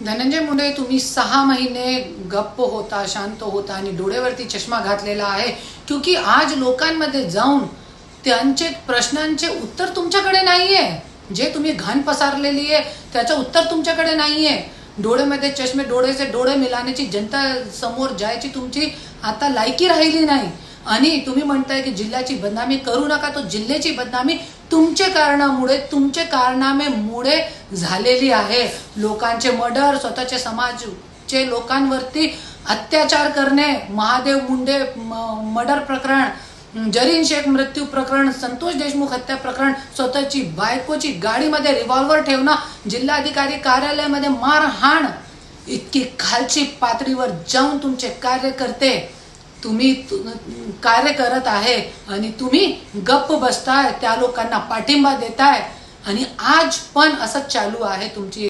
धनंजय मुंडे, तुम्ही 6 महिने गप्प होता, शांत होता आणि डोळ्यावरती चष्मा घातलेला आहे, क्योंकि आज लोकांमध्ये जाऊन त्यांचे प्रश्नांचे उत्तर तुमच्याकडे नाहीये. जे तुम्ही घाण पसारलेली आहे त्याचं उत्तर तुमच्याकडे नाहीये. डोळ्यामध्ये चष्मे, डोळ्याचे डोळे मिलाण्याची, जनता समोर जायची तुमची आता लायकी राहिली नाही. आणि तुम्ही म्हणताय की जिल्ह्याची बदनामी करू नका. तो जिल्ह्याची बदनामी तुमचे कारणामुळे, तुमचे कारनामेमुळे झालेली आहे. लोकांचे मर्डर, स्वतःच्या समाजचे लोकांवरती अत्याचार करणे, महादेव मुंडे मर्डर प्रकरण, जरीन शेख मृत्यू प्रकरण, संतोष देशमुख हत्या प्रकरण, स्वतःची बायकोची गाडीमध्ये रिव्हॉल्वर ठेवणं, जिल्हाधिकारी कार्यालयामध्ये मारहाण, इतकी खालची पातळीवर जाऊन तुमचे कार्यकर्ते तुम्ही कार्य करत आहे आणि तुम्ही गप्प बसताय, त्या लोकांना पाठिंबा देताय आणि आज पण असंच चालू आहे तुमची